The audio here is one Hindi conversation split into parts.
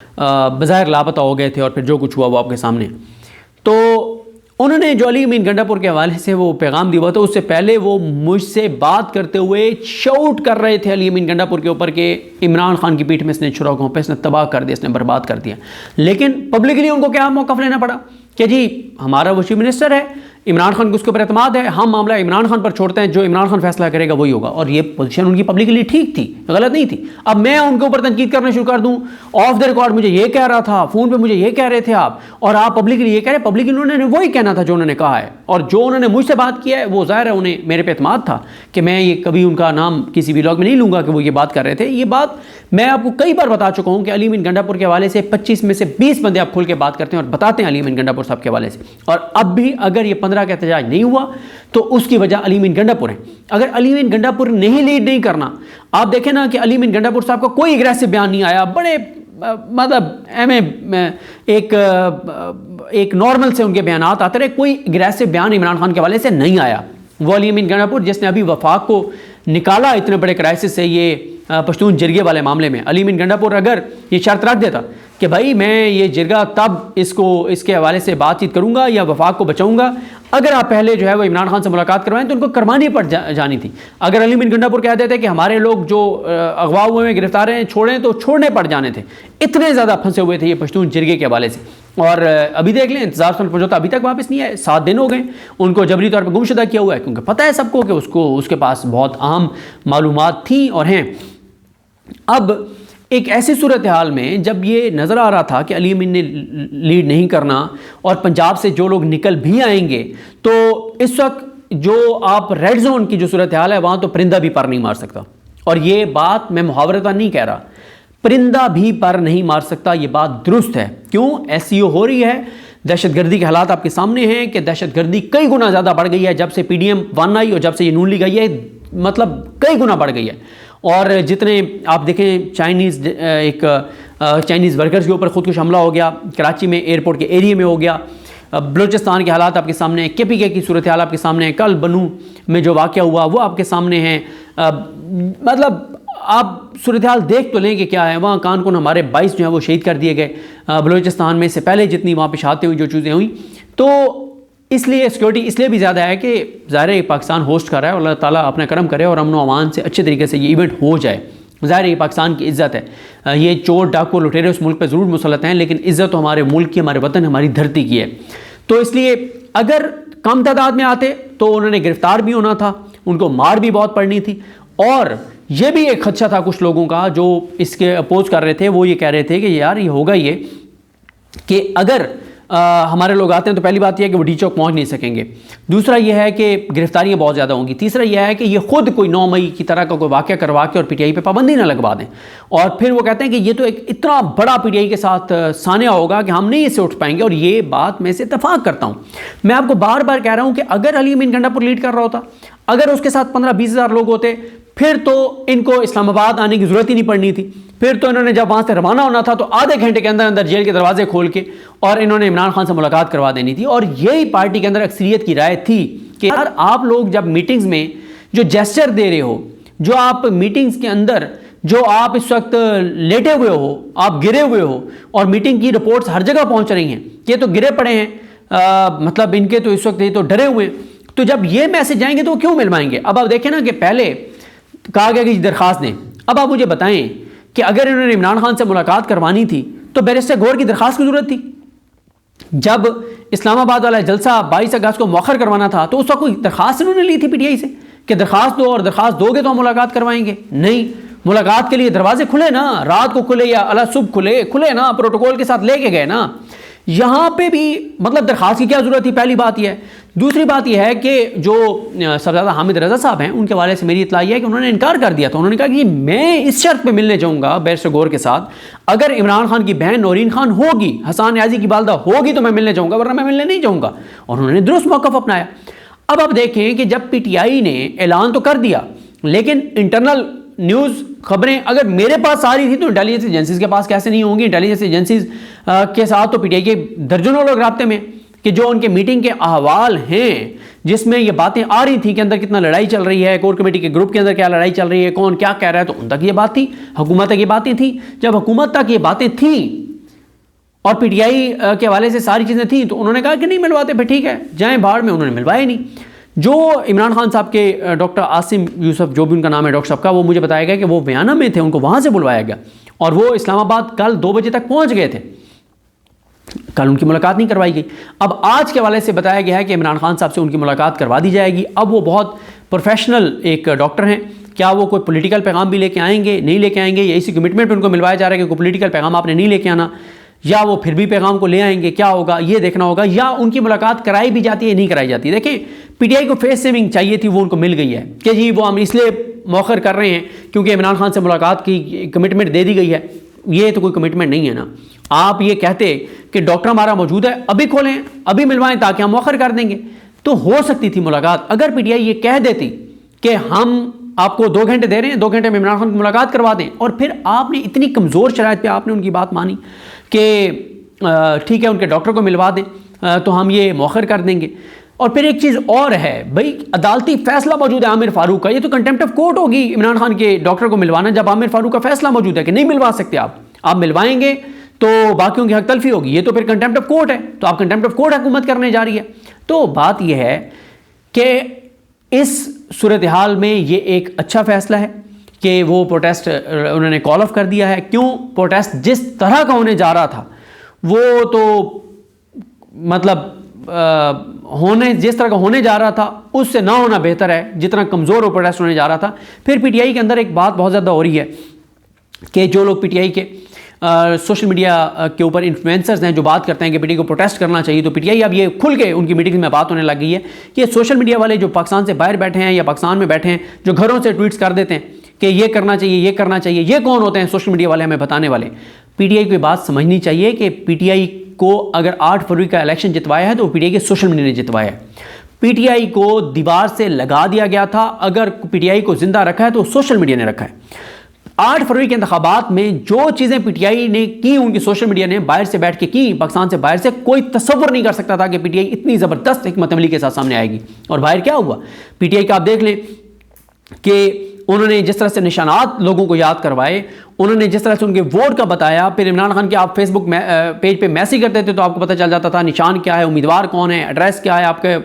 बज़ाहिर लापता हो गए थे और फिर जो कुछ हुआ वो आपके सामने। तो उन्होंने जो अली अमीन गंडापुर के हवाले से वो पैगाम दिया था, उससे पहले वो मुझसे बात करते हुए शाउट कर रहे थे अली अमीन गंडापुर के ऊपर कि इमरान खान की पीठ में इसने छुरा घोंपा, इसने तबाह कर दिया, इसने बर्बाद कर दिया। लेकिन पब्लिकली उनको क्या मौक़िफ़ लेना पड़ा कि जी हमारा वो चीफ मिनिस्टर है, इमरान खान को उसके ऊपर एतमाद है, हम मामला इमरान खान पर छोड़ते हैं, जो इमरान खान फैसला करेगा वही होगा। और ये पोजीशन उनकी पब्लिकली ठीक थी, गलत नहीं थी। अब मैं उनके ऊपर तनकीद करना शुरू कर दूं, ऑफ द रिकॉर्ड मुझे ये कह रहा था, फ़ोन पे मुझे ये कह रहे थे आप, और आप पब्लिकली ये कह रहे, पब्लिकली उन्होंने वही कहना था जो उन्होंने कहा है। और जो उन्होंने मुझसे बात किया है वो ज़ाहिर है उन्हें मेरे पे एतमाद था कि मैं ये कभी उनका नाम किसी व्लॉग में नहीं लूँगा कि वो ये बात कर रहे थे। ये बात मैं आपको कई बार बता चुका हूँ कि अली अमीन गंडापुर के हवाले से 25 में से 20 बंदे आप खुल के बात करते हैं और बताते हैं अली अमीन गंडापुर साहब के हवाले से। और अब भी अगर ये 15 का एहतजाज नहीं हुआ तो उसकी वजह अली अमीन गंडापुर है। अगर अली अमीन गंडापुर नहीं लीड नहीं करना, आप देखें ना कि अली अमीन गंडापुर साहब का कोई एग्रेसिव बयान नहीं आया, बड़े मतलब एक नॉर्मल से उनके बयान आते रहे, कोई एग्रेसिव बयान इमरान खान के हवाले से नहीं आया। वो अली अमीन गंडापुर जिसने अभी वफाक को निकाला इतने बड़े क्राइसिस से, ये पश्तून जिरगे वाले मामले में, अली अमीन गंडापुर अगर ये शर्त रख देता कि भाई मैं ये जिरगा तब इसके हवाले से बातचीत करूंगा या वफाक को बचाऊंगा अगर आप पहले जो है वो इमरान खान से मुलाकात करवाएं, तो उनको करवानी पड़ जानी थी। अगर अली अमीन गंडापुर कह देते कि हमारे लोग जो अगवा हुए हैं, गिरफ्तार हैं, छोड़ें, तो छोड़ने पड़ जाने थे। इतने ज़्यादा फंसे हुए थे ये पश्तून जिरगे के हवाले से। और अभी देख लें, इंतजार से पहुंचा अभी तक वापस नहीं आए, 7 दिन हो गए उनको जबरी तौर पर गुमशुदा किया हुआ है, क्योंकि पता है सबको कि उसके पास बहुत अहम मालूमात थी और हैं। अब एक ऐसी सूरत हाल में जब ये नज़र आ रहा था कि अली अमीन ने लीड नहीं करना और पंजाब से जो लोग निकल भी आएंगे, तो इस वक्त जो आप रेड जोन की जो सूरत हाल है वहाँ तो परिंदा भी पर नहीं मार सकता। और ये बात मैं मुहावरतन नहीं कह रहा, परिंदा भी पर नहीं मार सकता, ये बात दुरुस्त है। क्यों? SCO हो रही है, दहशतगर्दी के हालात आपके सामने हैं कि दहशतगर्दी कई गुना ज़्यादा बढ़ गई है जब से PDM 1 आई और जब से ये नून लीग आई है, मतलब कई गुना बढ़ गई है। और जितने आप देखें चाइनीज़ वर्कर्स के ऊपर खुदकुश हमला हो गया, कराची में एयरपोर्ट के एरिया में हो गया, बलूचिस्तान के हालात आपके सामने हैं, KPK की सूरत हाल आपके सामने है, कल बनू में जो वाक़या हुआ वो आपके सामने है। मतलब आप सूरत हाल देख तो लें कि क्या है। वहाँ कान हमारे 22 जो है वो शहीद कर दिए गए बलूचिस्तान में, से पहले जितनी वहाँ पे शहादतें हुई, जो चीज़ें हुई, तो इसलिए सिक्योरिटी इसलिए भी ज़्यादा है कि ज़ाहिर है पाकिस्तान होस्ट कर रहा है और अल्लाह ताला अपना करम करे और अमन व अमान से अच्छे तरीके से ये इवेंट हो जाए। ज़ाहिर है ये पाकिस्तान की इज़्ज़त है। ये चोर डाकू लुटेरे उस मुल्क पे ज़रूर मुसल्लत हैं, लेकिन इज़्ज़त तो हमारे मुल्क की, हमारे वतन, हमारी धरती की है। तो इसलिए अगर कम तादाद में आते तो उन्होंने गिरफ्तार भी होना था, उनको मार भी बहुत पड़नी थी। और ये भी एक खदशा था कुछ लोगों का जो इसके अपोज कर रहे थे, वो ये कह रहे थे कि यार ये होगा ये कि अगर हमारे लोग आते हैं तो पहली बात यह है कि वो डी चौक पहुँच नहीं सकेंगे, दूसरा यह है कि गिरफ्तारियाँ बहुत ज़्यादा होंगी, तीसरा यह है कि ये खुद कोई 9 मई की तरह का कोई वाक़या करवा के और PTI पे पाबंदी ना लगवा दें। और फिर वो कहते हैं कि ये तो एक इतना बड़ा PTI के साथ सानिया होगा कि हम नहीं इससे उठ पाएंगे। और ये बात मैं इससे इत्तफाक करता हूँ। मैं आपको बार बार कह रहा हूँ कि अगर अली अमीन गंडापुर लीड कर रहा होता, अगर उसके साथ 15-20 हज़ार लोग होते, फिर तो इनको इस्लामाबाद आने की ज़रूरत ही नहीं पड़नी थी। फिर तो इन्होंने जब वहाँ से रवाना होना था तो आधे घंटे के अंदर अंदर जेल के दरवाजे खोल के और इन्होंने इमरान खान से मुलाकात करवा देनी थी। और यही पार्टी के अंदर अक्सरियत की राय थी कि यार आप लोग जब मीटिंग्स में जो जेस्चर दे रहे हो, जो आप मीटिंग्स के अंदर जो आप इस वक्त लेटे हुए हो, आप गिरे हुए हो और मीटिंग की रिपोर्ट्स हर जगह पहुँच रही हैं, ये तो गिरे पड़े हैं, मतलब इनके तो इस वक्त ये तो डरे हुए हैं, तो जब ये मैसेज आएंगे तो क्यों मिल पाएंगे। अब आप देखें ना कि पहले कहा गया कि दरख्वास्त दें। अब आप मुझे बताएं कि अगर इन्होंने इमरान खान से मुलाकात करवानी थी तो बैरिस्टर गौहर की दरख्वास्त की जरूरत थी। जब इस्लामाबाद वाला जलसा 22 अगस्त को मौखर करवाना था तो उस वक्त कोई दरख्वास्त इन्होंने ली थी PTI से कि दरख्वास्त दो और दरख्वास्त दोगे तो हम मुलाकात करवाएंगे? नहीं, मुलाकात के लिए दरवाजे खुले ना, रात को खुले या अला सुबह खुले ना, प्रोटोकॉल के साथ लेके गए ना। यहाँ पे भी मतलब दरख्वास्त की क्या ज़रूरत थी? पहली बात यह है। दूसरी बात यह है कि जो सरदार हामिद रज़ा साहब हैं उनके हवाले से मेरी इत्तला है कि उन्होंने इनकार कर दिया था। उन्होंने कहा कि मैं इस शर्त पे मिलने जाऊँगा बैरिस्टर गौहर के साथ, अगर इमरान खान की बहन नौरीन खान होगी, हसन न्याजी की वालदा होगी तो मैं मिलने जाऊँगा, वरना मैं मिलने नहीं जाऊँगा। और उन्होंने दुरुस्त मौक़िफ़ अपनाया। अब आप देखें कि जब PTI ने ऐलान तो कर दिया, लेकिन इंटरनल न्यूज़ खबरें अगर मेरे पास आ रही थी तो इंटेलिजेंस एजेंसीज़ के पास कैसे नहीं होंगी? इंटेलिजेंस एजेंसीज़ के साथ तो PTI के दर्जनों लोग राब्ते में कि जो उनके मीटिंग के अहवाल हैं जिसमें ये बातें आ रही थी कि अंदर कितना लड़ाई चल रही है, कोर कमेटी के ग्रुप के अंदर क्या लड़ाई चल रही है, कौन क्या कह रहा है, तो उन तक ये बात थी, हुकूमत तक ये बातें थी। जब हुकूमत तक ये बातें थी और पीटीआई के हवाले से सारी चीज़ें थी, तो उन्होंने कहा कि नहीं मिलवाते, फिर ठीक है जाएं बाहर में। उन्होंने मिलवाया नहीं। जो इमरान खान साहब के डॉक्टर आसिम यूसुफ, जो भी उनका नाम है डॉक्टर साहब का, वो मुझे बताया गया कि वो बयाना में थे, उनको वहाँ से बुलवाया गया और वो इस्लामाबाद कल 2 बजे तक पहुँच गए थे। कल उनकी मुलाकात नहीं करवाई गई। अब आज के हवाले से बताया गया है कि इमरान खान साहब से उनकी मुलाकात करवा दी जाएगी। अब वो बहुत प्रोफेशनल एक डॉक्टर हैं, क्या वो कोई पॉलिटिकल पैगाम भी लेके आएंगे, नहीं लेके आएंगे, या इसी कमिटमेंट पे उनको मिलवाया जा रहा है कि कोई पॉलिटिकल पैगाम आपने नहीं लेके आना, या वो फिर भी पैगाम को ले आएंगे, क्या होगा ये देखना होगा, या उनकी मुलाकात कराई भी जाती है नहीं कराई जाती। देखिए पीटीआई को फेस सेविंग चाहिए थी, वो उनको मिल गई है कि जी वो हम इसलिए मौखर कर रहे हैं क्योंकि इमरान खान से मुलाकात की कमिटमेंट दे दी गई है। ये तो कोई कमिटमेंट नहीं है ना। आप ये कहते कि डॉक्टर हमारा मौजूद है, अभी खोलें, अभी मिलवाएं ताकि हम मौखर कर देंगे, तो हो सकती थी मुलाकात। अगर पीटीआई ये कह देती कि हम आपको 2 घंटे दे रहे हैं, 2 घंटे में इमरान खान की मुलाकात करवा दें, और फिर आपने इतनी कमज़ोर शराइत पे आपने उनकी बात मानी कि ठीक है उनके डॉक्टर को मिलवा दें तो हम ये मौखर कर देंगे। और फिर एक चीज़ और है भाई, अदालती फैसला मौजूद है आमिर फारूक का, ये तो कंटेम्प्ट ऑफ कोर्ट होगी इमरान खान के डॉक्टर को मिलवाना, जब आमिर फारूक का फैसला मौजूद है कि नहीं मिलवा सकते आप मिलवाएंगे तो बाकियों की हक तलफी होगी, ये तो फिर कंटेम्प्ट ऑफ कोर्ट है, तो आप कंटेम्प्ट ऑफ कोर्ट हुकूमत करने जा रही है। तो बात यह है कि इस सूरत हाल में ये एक अच्छा फैसला है कि वो प्रोटेस्ट उन्होंने कॉल ऑफ कर दिया है। क्यों? प्रोटेस्ट जिस तरह का होने जा रहा था वो तो मतलब होने जिस तरह का होने जा रहा था उससे ना होना बेहतर है, जितना कमज़ोर वो प्रोटेस्ट होने जा रहा था। फिर पीटीआई के अंदर एक बात बहुत ज़्यादा हो रही है कि जो लोग पीटीआई के सोशल मीडिया के ऊपर इन्फ्लुएंसर्स हैं जो बात करते हैं कि पीटीआई को प्रोटेस्ट करना चाहिए, तो पीटीआई अब ये खुल के उनकी मीटिंग में बात होने लग गई है कि सोशल मीडिया वाले जो पाकिस्तान से बाहर बैठे हैं या पाकिस्तान में बैठे हैं, जो घरों से ट्वीट्स कर देते हैं कि ये करना चाहिए, ये करना चाहिए, ये कौन होते हैं सोशल मीडिया वाले हमें बताने वाले। पीटीआई को ये बात समझनी चाहिए कि पीटीआई को अगर 8 फरवरी का इलेक्शन जितवाया है तो पीटीआई के सोशल मीडिया ने जितवाया है। पीटीआई को दीवार से लगा दिया गया था, अगर पीटीआई को जिंदा रखा है तो सोशल मीडिया ने रखा है। 8 फरवरी के इंतखाबात में जो चीज़ें पीटीआई ने की, उनकी सोशल मीडिया ने बाहर से बैठ के की, पाकिस्तान से बाहर से कोई तसव्वुर नहीं कर सकता था कि पीटीआई इतनी ज़बरदस्त हिकमत अमली के साथ सामने आएगी। और बाहर क्या हुआ? पीटीआई का आप देख लें कि उन्होंने जिस तरह से निशानात लोगों को याद करवाए, उन्होंने जिस तरह से उनके वोट का बताया, फिर इमरान खान के आप फेसबुक पेज पे मैसेज करते थे तो आपको पता चल जाता था निशान क्या है, उम्मीदवार कौन है, एड्रेस क्या है, आपके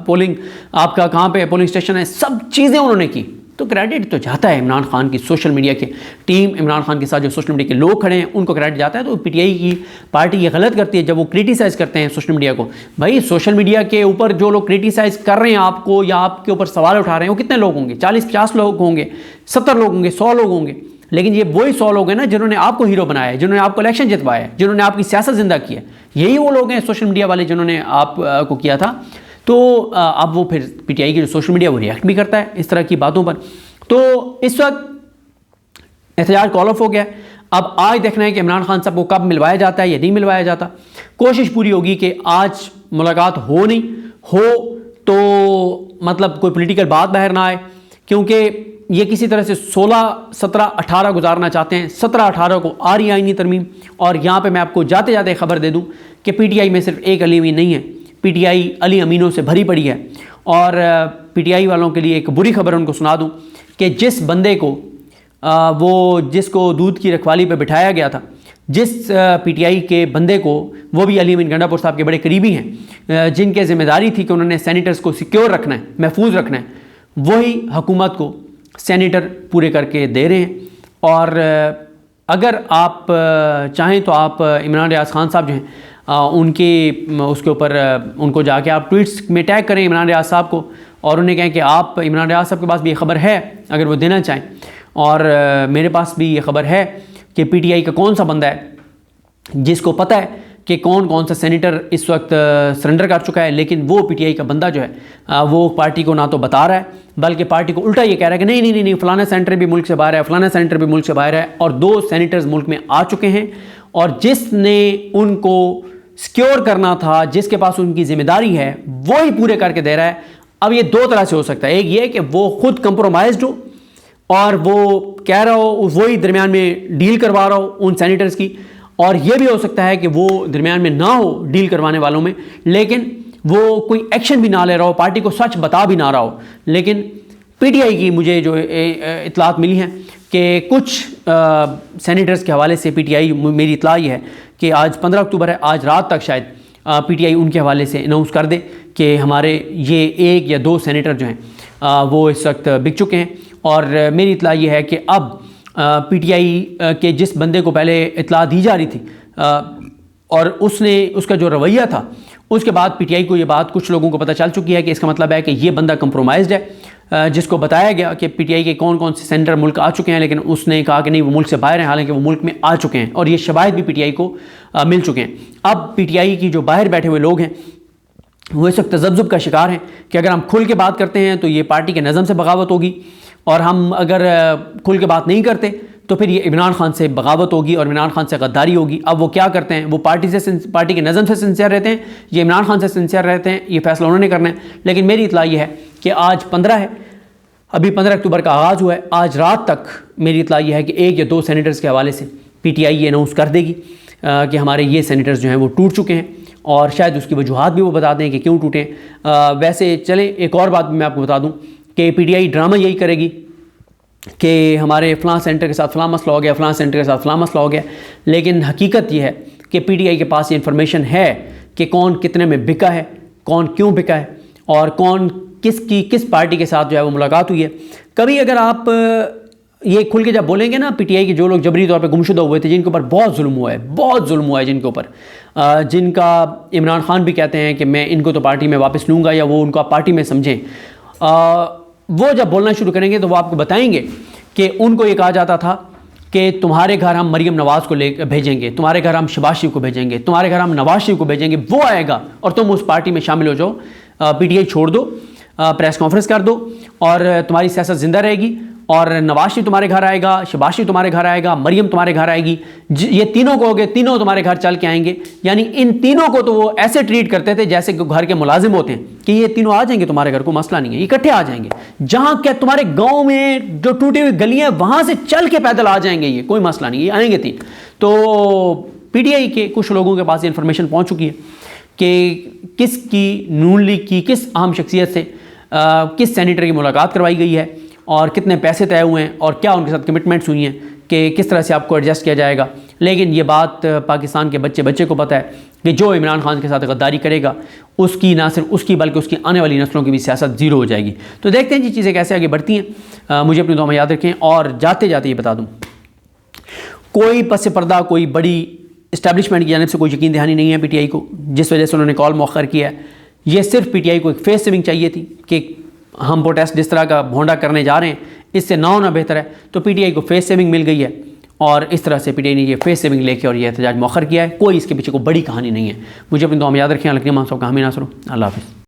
पोलिंग आपका कहाँ पे पोलिंग स्टेशन है, सब चीज़ें उन्होंने की। तो क्रेडिट तो जाता है इमरान खान की सोशल मीडिया की टीम, इमरान खान के साथ जो सोशल मीडिया के लोग खड़े हैं उनको क्रेडिट जाता है। तो पीटीआई की पार्टी ये गलत करती है जब वो क्रिटिसाइज़ करते हैं सोशल मीडिया को। भाई सोशल मीडिया के ऊपर जो लोग क्रिटिसाइज़ कर रहे हैं आपको या आपके ऊपर सवाल उठा रहे हैं वो कितने लोग होंगे? 40-50 लोग होंगे, 70 लोग होंगे, 100 लोग होंगे। लेकिन ये वही 100 लोग हैं ना जिन्होंने आपको हीरो बनाया है, जिन्होंने आपको इलेक्शन जितवाया है, जिन्होंने आपकी सियासत जिंदा की है। यही वो लोग हैं सोशल मीडिया वाले जिन्होंने आपको किया था। तो अब वो फिर पीटीआई की जो सोशल मीडिया वो रिएक्ट भी करता है इस तरह की बातों पर। तो इस वक्त एहतजाज कॉल ऑफ हो गया। अब आज देखना है कि इमरान खान साहब को कब मिलवाया जाता है या नहीं मिलवाया जाता। कोशिश पूरी होगी कि आज मुलाकात हो नहीं हो तो मतलब कोई पॉलिटिकल बात बाहर ना आए, क्योंकि ये किसी तरह से 16, 17, 18 गुजारना चाहते हैं। 17, 18 को आ रही आईनी तरमीम। और यहाँ पे मैं आपको जाते जाते खबर दे दूँ कि पीटीआई में सिर्फ एक अली अमीन नहीं है, पीटीआई अली अमीनों से भरी पड़ी है। और पीटीआई वालों के लिए एक बुरी खबर उनको सुना दूँ कि जिस बंदे को जिसको दूध की रखवाली पे बिठाया गया था, जिस पीटीआई के बंदे को, वो भी अली अमीन गंडापुर साहब के बड़े करीबी हैं, जिनके ज़िम्मेदारी थी कि उन्होंने सैनिटर्स को सिक्योर रखना है, महफूज रखना है, वही हुकूमत को सैनिटर पूरे करके दे रहे हैं। और अगर आप चाहें तो आप इमरान रियाज खान साहब जो हैं उनके उसके ऊपर उनको जाके आप ट्वीट्स में टैग करें इमरान रियाज साहब को और उन्हें कहें कि आप इमरान रियाज साहब के पास भी ये खबर है अगर वो देना चाहें, और मेरे पास भी ये खबर है कि पीटीआई का कौन सा बंदा है जिसको पता है कि कौन कौन सा सेनेटर इस वक्त सरेंडर कर चुका है, लेकिन वो पीटीआई का बंदा जो है वो पार्टी को ना तो बता रहा है बल्कि पार्टी को उल्टा ये कह रहा है कि नहीं नहीं नहीं नहीं फलाना सेनेटर भी मुल्क से बाहर है, फलाना सेनेटर भी मुल्क से बाहर है। और 2 सेनेटर्स मुल्क में आ चुके हैं और जिसने उनको सिक्योर करना था, जिसके पास उनकी जिम्मेदारी है, वो ही पूरे करके दे रहा है। अब ये 2 तरह से हो सकता है। एक ये कि वो खुद कंप्रोमाइज्ड हो और वो कह रहा हो, वही दरमियान में डील करवा रहा हो उन सैनिटर्स की, और ये भी हो सकता है कि वो दरमियान में ना हो डील करवाने वालों में, लेकिन वो कोई एक्शन भी ना ले रहा हो, पार्टी को सच बता भी ना रहा हो। लेकिन पीटीआई की मुझे जो इतलात मिली हैं कि कुछ सेनेटर्स के हवाले से पीटीआई, मेरी इत्तला ये है कि आज 15 अक्टूबर है, आज रात तक शायद पीटीआई उनके हवाले से अनाउंस कर दे कि हमारे ये 1 या 2 सेनेटर जो हैं वो इस वक्त बिक चुके हैं। और मेरी इत्तला ये है कि अब पीटीआई के जिस बंदे को पहले इत्तला दी जा रही थी और उसका जो रवैया था, उसके बाद पीटीआई को ये बात कुछ लोगों को पता चल चुकी है कि इसका मतलब है कि ये बंदा कंप्रोमाइज़्ड है, जिसको बताया गया कि पीटीआई के कौन कौन से सेनेटर मुल्क आ चुके हैं, लेकिन उसने कहा कि नहीं वो मुल्क से बाहर हैं, हालांकि वो मुल्क में आ चुके हैं और ये शवाहिद भी पीटीआई को मिल चुके हैं। अब पीटीआई की जो बाहर बैठे हुए लोग हैं वो इस वक्त तज़ब्ज़ुब का शिकार हैं कि अगर हम खुल के बात करते हैं तो ये पार्टी के नज़म से बगावत होगी, और हम अगर खुल के बात नहीं करते तो फिर ये इमरान खान से बगावत होगी और इमरान खान से गद्दारी होगी। अब वो क्या करते हैं, वो पार्टी के नज़म से सिंसियर रहते हैं, ये इमरान खान से सिंसियर रहते हैं, ये फैसला उन्होंने करना है। लेकिन मेरी इत्तला ये है कि आज 15 है, अभी 15 अक्टूबर का आगाज़ हुआ है, आज रात तक मेरी इत्तला ये है कि 1 या 2 सेनेटर्स के हवाले से पीटीआई ये अनाउंस कर देगी कि हमारे ये सेनेटर्स जो हैं वो टूट चुके हैं, और शायद उसकी वजूहात भी वो बता दें कि क्यों टूटे। वैसे चलें, एक और बात भी मैं आपको बता दूँ कि पीटीआई ड्रामा यही करेगी कि हमारे फ़लाँ सेंटर के साथ फ़लाँ मसला हो गया, फ़लाँ सेंटर के साथ फ़लाँ मसला हो गया, लेकिन हकीकत ये है कि पीटीआई के पास ये इन्फॉर्मेशन है कि कौन कितने में बिका है, कौन क्यों बिका है, और कौन किस पार्टी के साथ जो है वो मुलाकात हुई है। कभी अगर आप ये खुल के जब बोलेंगे ना, पीटीआई के जो लोग जबरी तौर पे गुमशुदा हुए थे, जिनके ऊपर बहुत जुल्म हुआ है, बहुत जुल्म हुआ है जिनके ऊपर, जिनका इमरान खान भी कहते हैं कि मैं इनको तो पार्टी में वापस लूँगा या वो उनको आप पार्टी में समझें, वो जब बोलना शुरू करेंगे तो वो आपको बताएंगे कि उनको ये कहा जाता था कि तुम्हारे घर हम मरीम नवाज़ को ले भेजेंगे, तुम्हारे घर हम शहबाज शरीफ को भेजेंगे, तुम्हारे घर हम नवाज शरीफ को भेजेंगे, वो आएगा और तुम उस पार्टी में शामिल हो जाओ, पीटीआई छोड़ दो, प्रेस कॉन्फ्रेंस कर दो और तुम्हारी सियासत ज़िंदा रहेगी, और नवाज शरीफ तुम्हारे घर आएगा, शहबाज शरीफ तुम्हारे घर आएगा, मरीम तुम्हारे घर आएगी, ये तीनों को हो गए, तीनों तुम्हारे घर चल के आएंगे। यानी इन तीनों को तो वो ऐसे ट्रीट करते थे जैसे कि घर के मुलाजिम होते हैं कि ये तीनों आ जाएंगे तुम्हारे घर, को मसला नहीं है, इकट्ठे आ जाएंगे। जहाँ क्या तुम्हारे गाँव में जो टूटी हुई गलियाँ वहाँ से चल के पैदल आ जाएंगे, ये कोई मसला नहीं, ये आएंगे 3। तो पीटीआई के कुछ लोगों के पास इन्फॉर्मेशन पहुँच चुकी है कि किसकी, नून लीग की किस अहम शख्सियत से किस सेनेटर की मुलाकात करवाई गई है और कितने पैसे तय हुए हैं और क्या उनके साथ कमिटमेंट्स हुई हैं कि किस तरह से आपको एडजस्ट किया जाएगा। लेकिन ये बात पाकिस्तान के बच्चे को पता है कि जो इमरान खान के साथ गद्दारी करेगा उसकी ना सिर्फ उसकी बल्कि उसकी आने वाली नस्लों की भी सियासत ज़ीरो हो जाएगी। तो देखते हैं जी चीज़ें कैसे आगे बढ़ती हैं। मुझे अपनी दुआ में याद रखें। और जाते जाते ये बता दूँ, कोई पस पर्दा कोई बड़ी इस्टेब्लिशमेंट की जानिब से कोई यकीन दहानी नहीं है पीटीआई को, जिस वजह से उन्होंने कॉल मौखर किया है। ये सिर्फ पीटीआई को एक फेस सेविंग चाहिए थी कि हम प्रोटेस्ट जिस तरह का भोंडा करने जा रहे हैं इससे ना होना बेहतर है, तो पीटीआई को फेस सेविंग मिल गई है और इस तरह से पीटीआई ने ये फेस सेविंग लेके और ये एहतजाज मौखर किया है। कोई इसके पीछे कोई बड़ी कहानी नहीं है। मुझे अपनी दुआ में याद रखें। अलग मान साहब का हमें ना सुनो। अल्लाह हाफ़िज़।